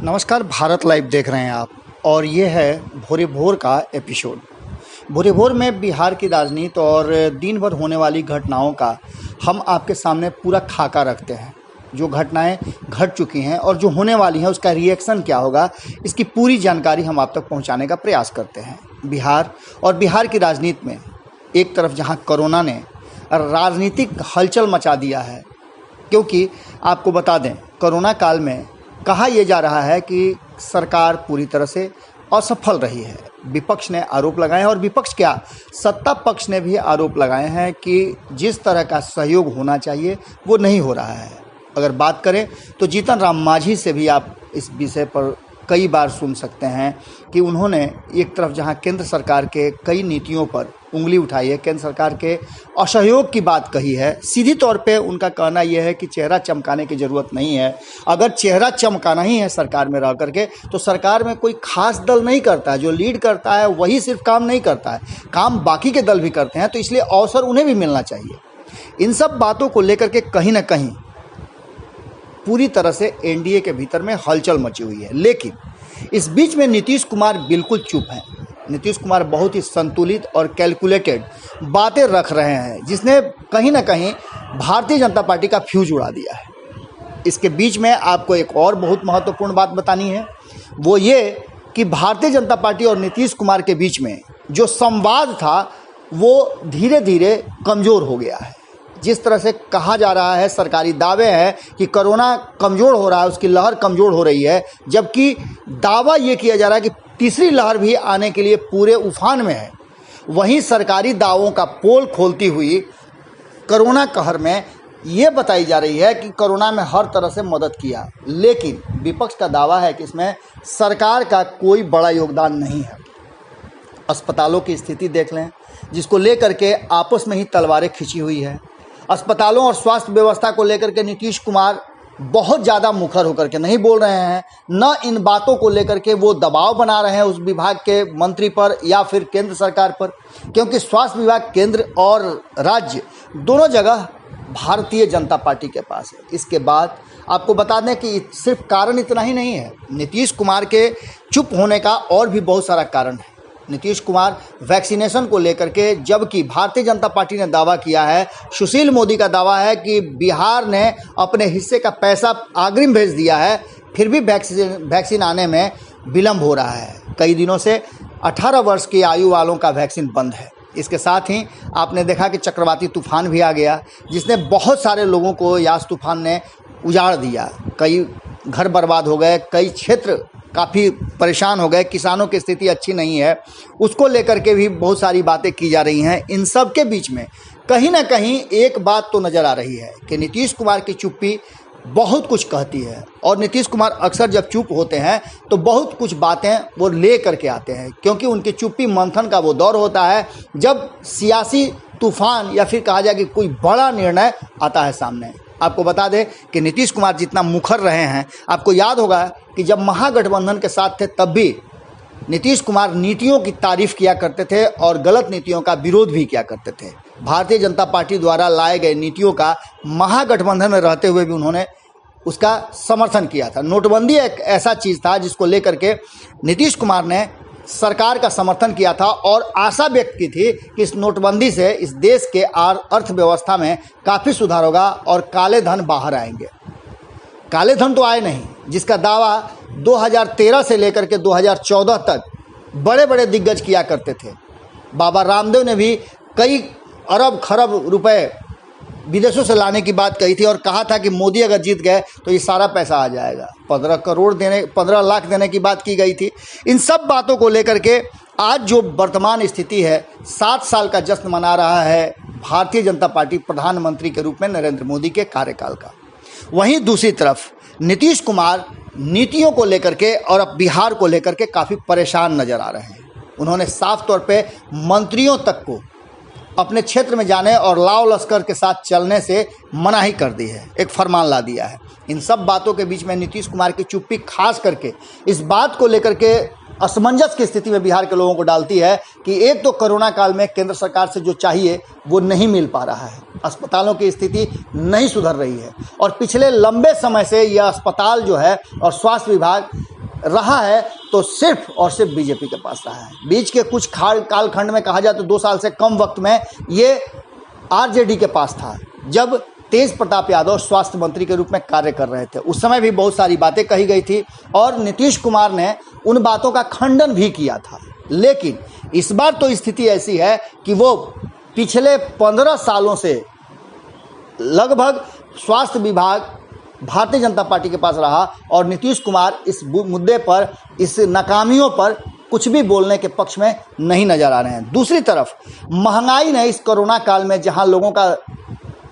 नमस्कार, भारत लाइव देख रहे हैं आप और ये है भोरे भोर का एपिसोड। भोरे भोर में बिहार की राजनीति और दिन भर होने वाली घटनाओं का हम आपके सामने पूरा खाका रखते हैं। जो घटनाएं घट चुकी हैं और जो होने वाली हैं उसका रिएक्शन क्या होगा, इसकी पूरी जानकारी हम आप तक पहुंचाने का प्रयास करते हैं। बिहार और बिहार की राजनीति में एक तरफ जहां कोरोना ने राजनीतिक हलचल मचा दिया है, क्योंकि आपको बता दें कोरोना काल में कहा यह जा रहा है कि सरकार पूरी तरह से असफल रही है। विपक्ष ने आरोप लगाए हैं और विपक्ष क्या, सत्ता पक्ष ने भी आरोप लगाए हैं कि जिस तरह का सहयोग होना चाहिए वो नहीं हो रहा है। अगर बात करें तो जीतन राम मांझी से भी आप इस विषय पर कई बार सुन सकते हैं कि उन्होंने एक तरफ जहां केंद्र सरकार के कई नीतियों पर उंगली उठाई है, केंद्र सरकार के असहयोग की बात कही है। सीधी तौर पे उनका कहना यह है कि चेहरा चमकाने की ज़रूरत नहीं है। अगर चेहरा चमकाना ही है सरकार में रह करके तो सरकार में कोई खास दल नहीं करता है। जो लीड करता है वही सिर्फ काम नहीं करता है, काम बाकी के दल भी करते हैं, तो इसलिए अवसर उन्हें भी मिलना चाहिए। इन सब बातों को लेकर के कहीं ना कहीं पूरी तरह से एनडीए के भीतर में हलचल मची हुई है। लेकिन इस बीच में नीतीश कुमार बिल्कुल चुप हैं। नीतीश कुमार बहुत ही संतुलित और कैलकुलेटेड बातें रख रहे हैं, जिसने कहीं ना कहीं भारतीय जनता पार्टी का फ्यूज उड़ा दिया है। इसके बीच में आपको एक और बहुत महत्वपूर्ण बात बतानी है, वो ये कि भारतीय जनता पार्टी और नीतीश कुमार के बीच में जो संवाद था वो धीरे धीरे कमज़ोर हो गया है। जिस तरह से कहा जा रहा है, सरकारी दावे हैं कि कोरोना कमज़ोर हो रहा है, उसकी लहर कमज़ोर हो रही है, जबकि दावा ये किया जा रहा है कि तीसरी लहर भी आने के लिए पूरे उफान में है। वहीं सरकारी दावों का पोल खोलती हुई कोरोना कहर में ये बताई जा रही है कि कोरोना में हर तरह से मदद किया, लेकिन विपक्ष का दावा है कि इसमें सरकार का कोई बड़ा योगदान नहीं है। अस्पतालों की स्थिति देख लें, जिसको लेकर के आपस में ही तलवारें खिंची हुई है। अस्पतालों और स्वास्थ्य व्यवस्था को लेकर के नीतीश कुमार बहुत ज़्यादा मुखर होकर के नहीं बोल रहे हैं, न इन बातों को लेकर के वो दबाव बना रहे हैं उस विभाग के मंत्री पर या फिर केंद्र सरकार पर, क्योंकि स्वास्थ्य विभाग केंद्र और राज्य दोनों जगह भारतीय जनता पार्टी के पास है। इसके बाद आपको बता दें कि सिर्फ कारण इतना ही नहीं है, नीतीश कुमार के चुप होने का और भी बहुत सारा कारण है। नीतीश कुमार वैक्सीनेशन को लेकर के, जबकि भारतीय जनता पार्टी ने दावा किया है, सुशील मोदी का दावा है कि बिहार ने अपने हिस्से का पैसा अग्रिम भेज दिया है, फिर भी वैक्सीन आने में विलम्ब हो रहा है। कई दिनों से 18 वर्ष की आयु वालों का वैक्सीन बंद है। इसके साथ ही आपने देखा कि चक्रवाती तूफान भी आ गया, जिसने बहुत सारे लोगों को यास तूफान ने उजाड़ दिया। कई घर बर्बाद हो गए, कई क्षेत्र काफ़ी परेशान हो गए, किसानों की स्थिति अच्छी नहीं है। उसको लेकर के भी बहुत सारी बातें की जा रही हैं। इन सब के बीच में कहीं ना कहीं एक बात तो नज़र आ रही है कि नीतीश कुमार की चुप्पी बहुत कुछ कहती है, और नीतीश कुमार अक्सर जब चुप होते हैं तो बहुत कुछ बातें वो ले करके आते हैं, क्योंकि उनकी चुप्पी मंथन का वो दौर होता है जब सियासी तूफान या फिर कहा जाए कि कोई बड़ा निर्णय आता है सामने। आपको बता दें कि नीतीश कुमार जितना मुखर रहे हैं, आपको याद होगा कि जब महागठबंधन के साथ थे तब भी नीतीश कुमार नीतियों की तारीफ किया करते थे और गलत नीतियों का विरोध भी किया करते थे। भारतीय जनता पार्टी द्वारा लाए गए नीतियों का महागठबंधन में रहते हुए भी उन्होंने उसका समर्थन किया था। नोटबंदी एक ऐसा चीज़ था जिसको लेकर के नीतीश कुमार ने सरकार का समर्थन किया था और आशा व्यक्त की थी कि इस नोटबंदी से इस देश के अर्थव्यवस्था में काफ़ी सुधार होगा और काले धन बाहर आएंगे। काले धन तो आए नहीं, जिसका दावा 2013 से लेकर के 2014 तक बड़े बड़े दिग्गज किया करते थे। बाबा रामदेव ने भी कई अरब खरब रुपए विदेशों से लाने की बात कही थी और कहा था कि मोदी अगर जीत गए तो ये सारा पैसा आ जाएगा। 15 लाख देने की बात की गई थी। इन सब बातों को लेकर के आज जो वर्तमान स्थिति है, 7 साल का जश्न मना रहा है भारतीय जनता पार्टी प्रधानमंत्री के रूप में नरेंद्र मोदी के कार्यकाल का। वहीं दूसरी तरफ नीतीश कुमार नीतियों को लेकर के और अब बिहार को लेकर के काफ़ी परेशान नज़र आ रहे हैं। उन्होंने साफ तौर पे मंत्रियों तक को अपने क्षेत्र में जाने और लाव लश्कर के साथ चलने से मनाही कर दी है, एक फरमान ला दिया है। इन सब बातों के बीच में नीतीश कुमार की चुप्पी खास करके इस बात को लेकर के असमंजस की स्थिति में बिहार के लोगों को डालती है कि एक तो कोरोना काल में केंद्र सरकार से जो चाहिए वो नहीं मिल पा रहा है, अस्पतालों की स्थिति नहीं सुधर रही है और पिछले लंबे समय से यह अस्पताल जो है और स्वास्थ्य विभाग रहा है तो सिर्फ और सिर्फ बीजेपी के पास रहा है। बीच के कुछ कालखंड में कहा जाए तो 2 साल से कम वक्त में ये आरजेडी के पास था, जब तेज प्रताप यादव स्वास्थ्य मंत्री के रूप में कार्य कर रहे थे। उस समय भी बहुत सारी बातें कही गई थी और नीतीश कुमार ने उन बातों का खंडन भी किया था। लेकिन इस बार तो स्थिति ऐसी है कि वो पिछले 15 सालों से लगभग स्वास्थ्य विभाग भारतीय जनता पार्टी के पास रहा और नीतीश कुमार इस मुद्दे पर, इस नाकामियों पर कुछ भी बोलने के पक्ष में नहीं नजर आ रहे हैं। दूसरी तरफ महंगाई ने इस कोरोना काल में जहां लोगों का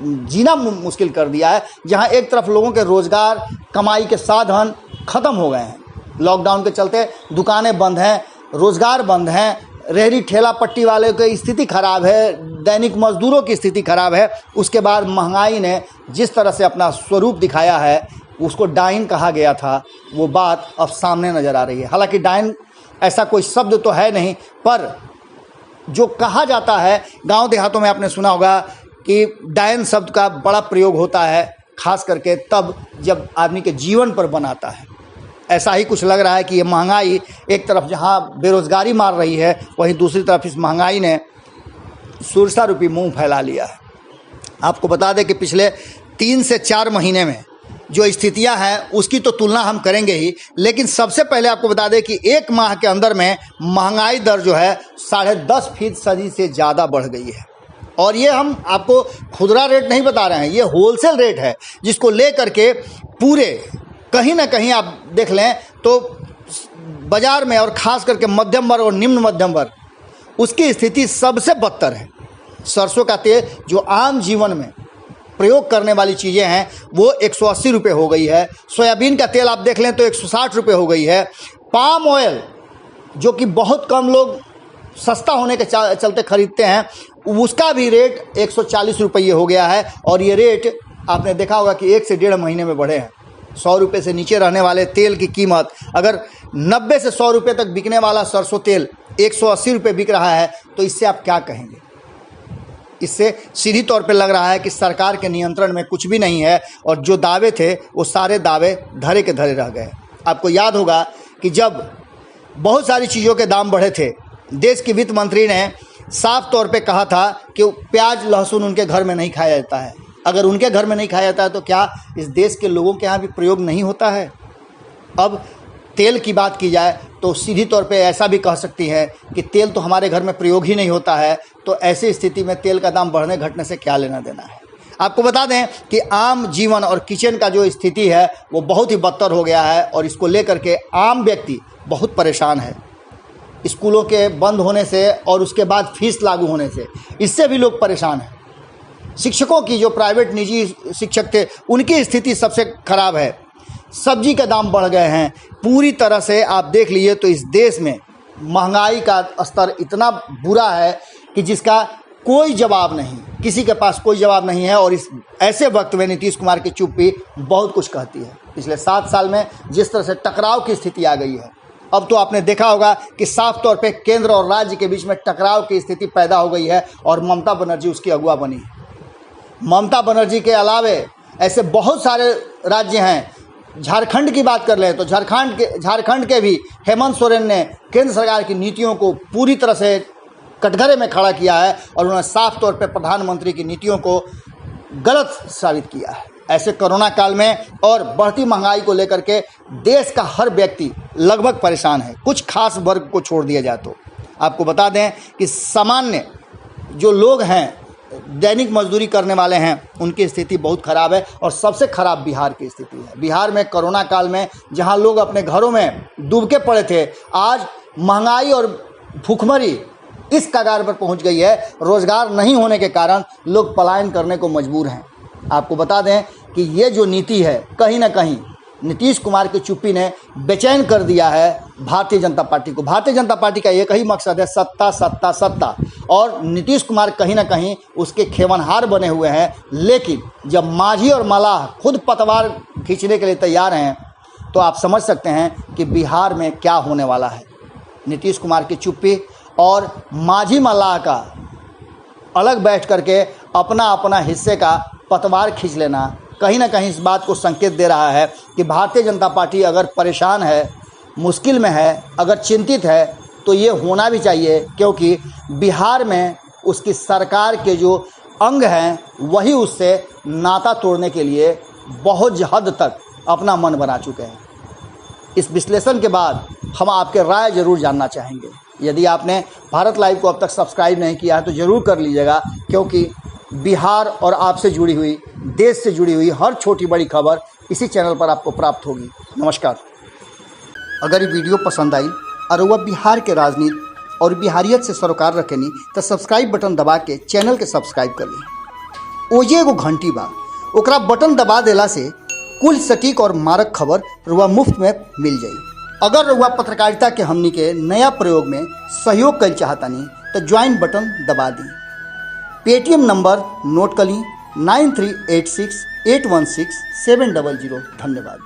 जीना मुश्किल कर दिया है, जहां एक तरफ लोगों के रोजगार, कमाई के साधन खत्म हो गए हैं, लॉकडाउन के चलते दुकानें बंद हैं, रोजगार बंद हैं, रेहड़ी ठेला पट्टी वाले की स्थिति खराब है, दैनिक मजदूरों की स्थिति खराब है। उसके बाद महंगाई ने जिस तरह से अपना स्वरूप दिखाया है, उसको डाइन कहा गया था, वो बात अब सामने नज़र आ रही है। हालांकि डाइन ऐसा कोई शब्द तो है नहीं, पर जो कहा जाता है, गांव देहातों में आपने सुना होगा कि डायन शब्द का बड़ा प्रयोग होता है, खास करके तब जब आदमी के जीवन पर बनाता है। ऐसा ही कुछ लग रहा है कि ये महंगाई एक तरफ जहां बेरोजगारी मार रही है, वहीं दूसरी तरफ इस महंगाई ने सुरसा रूपी मुंह फैला लिया है। आपको बता दें कि पिछले 3 से 4 महीने में जो स्थितियां हैं उसकी तो तुलना हम करेंगे ही, लेकिन सबसे पहले आपको बता दें कि 1 माह के अंदर में महंगाई दर जो है 10.5% से ज़्यादा बढ़ गई है। और ये हम आपको खुदरा रेट नहीं बता रहे हैं, ये होलसेल रेट है, जिसको लेकर के पूरे कहीं ना कहीं आप देख लें तो बाजार में और ख़ास करके मध्यम वर्ग और निम्न मध्यम वर्ग, उसकी स्थिति सबसे बदतर है। सरसों का तेल जो आम जीवन में प्रयोग करने वाली चीज़ें हैं वो 180 रुपये हो गई है। सोयाबीन का तेल आप देख लें तो 160 रुपये हो गई है। पाम ऑयल जो कि बहुत कम लोग सस्ता होने के चलते खरीदते हैं, उसका भी रेट 140 रुपये हो गया है। और ये रेट आपने देखा होगा कि 1 से 1.5 महीने में बढ़े हैं। 100 रुपये से नीचे रहने वाले तेल की कीमत अगर 90 से 100 रुपये तक बिकने वाला सरसों तेल 180 रुपये बिक रहा है, तो इससे आप क्या कहेंगे? इससे सीधी तौर पे लग रहा है कि सरकार के नियंत्रण में कुछ भी नहीं है और जो दावे थे वो सारे दावे धरे के धरे रह गए। आपको याद होगा कि जब बहुत सारी चीज़ों के दाम बढ़े थे, देश की वित्त मंत्री ने साफ तौर पे कहा था कि प्याज लहसुन उनके घर में नहीं खाया जाता है। अगर उनके घर में नहीं खाया जाता है तो क्या इस देश के लोगों के यहाँ भी प्रयोग नहीं होता है? अब तेल की बात की जाए तो सीधी तौर पे ऐसा भी कह सकती हैं कि तेल तो हमारे घर में प्रयोग ही नहीं होता है, तो ऐसी स्थिति में तेल का दाम बढ़ने घटने से क्या लेना देना है। आपको बता दें कि आम जीवन और किचन का जो स्थिति है वो बहुत ही बदतर हो गया है और इसको लेकर के आम व्यक्ति बहुत परेशान है। स्कूलों के बंद होने से और उसके बाद फीस लागू होने से, इससे भी लोग परेशान हैं। शिक्षकों की जो प्राइवेट निजी शिक्षक थे उनकी स्थिति सबसे खराब है। सब्जी के दाम बढ़ गए हैं। पूरी तरह से आप देख लीजिए तो इस देश में महंगाई का स्तर इतना बुरा है कि जिसका कोई जवाब नहीं, किसी के पास कोई जवाब नहीं है। और इस ऐसे वक्त में नीतीश कुमार की चुप्पी बहुत कुछ कहती है। पिछले 7 साल में जिस तरह से टकराव की स्थिति आ गई है, अब तो आपने देखा होगा कि साफ तौर पे केंद्र और राज्य के बीच में टकराव की स्थिति पैदा हो गई है और ममता बनर्जी उसकी अगुवा बनी। ममता बनर्जी के अलावे ऐसे बहुत सारे राज्य हैं। झारखंड की बात कर लें तो झारखंड के भी हेमंत सोरेन ने केंद्र सरकार की नीतियों को पूरी तरह से कटघरे में खड़ा किया है और उन्होंने साफ तौर पे प्रधानमंत्री की नीतियों को गलत साबित किया है। ऐसे कोरोना काल में और बढ़ती महंगाई को लेकर के देश का हर व्यक्ति लगभग परेशान है, कुछ खास वर्ग को छोड़ दिया जाए तो। आपको बता दें कि सामान्य जो लोग हैं, दैनिक मजदूरी करने वाले हैं, उनकी स्थिति बहुत खराब है। और सबसे खराब बिहार की स्थिति है। बिहार में कोरोना काल में जहां लोग अपने घरों में डूब के पड़े थे, आज महंगाई और भूखमरी इस कगार पर पहुंच गई है। रोजगार नहीं होने के कारण लोग पलायन करने को मजबूर हैं। आपको बता दें कि ये जो नीति है, कहीं ना कहीं नीतीश कुमार की चुप्पी ने बेचैन कर दिया है भारतीय जनता पार्टी को। भारतीय जनता पार्टी का एक ही मकसद है, सत्ता सत्ता सत्ता। और नीतीश कुमार कहीं ना कहीं उसके खेवनहार बने हुए हैं। लेकिन जब मांझी और मलाह खुद पतवार खींचने के लिए तैयार हैं, तो आप समझ सकते हैं कि बिहार में क्या होने वाला है। नीतीश कुमार की चुप्पी और मांझी मलाह का अलग बैठ करके अपना अपना हिस्से का पतवार खींच लेना कहीं ना कहीं इस बात को संकेत दे रहा है कि भारतीय जनता पार्टी अगर परेशान है मुश्किल में है, अगर चिंतित है, तो ये होना भी चाहिए, क्योंकि बिहार में उसकी सरकार के जो अंग हैं वही उससे नाता तोड़ने के लिए बहुत हद तक अपना मन बना चुके हैं। इस विश्लेषण के बाद हम आपके राय ज़रूर जानना चाहेंगे। यदि आपने भारत लाइव को अब तक सब्सक्राइब नहीं किया है तो ज़रूर कर लीजिएगा, क्योंकि बिहार और आपसे जुड़ी हुई, देश से जुड़ी हुई हर छोटी बड़ी खबर इसी चैनल पर आपको प्राप्त होगी। नमस्कार। अगर ये वीडियो पसंद आई और वह बिहार के राजनीति और बिहारियत से सरोकार रखेनी तो सब्सक्राइब बटन दबा के चैनल के सब्सक्राइब कर ली। ओजे एगो घंटी बा, ओकरा बटन दबा देला से कुल सटीक और मारक खबर रुआ मुफ्त में मिल जाई। अगर रुआ पत्रकारिता के हमनी के नया प्रयोग में सहयोग कर चाहतानी तो ज्वाइन बटन दबा दी। पेटीएम नंबर नोट कर ली 9386816700। धन्यवाद।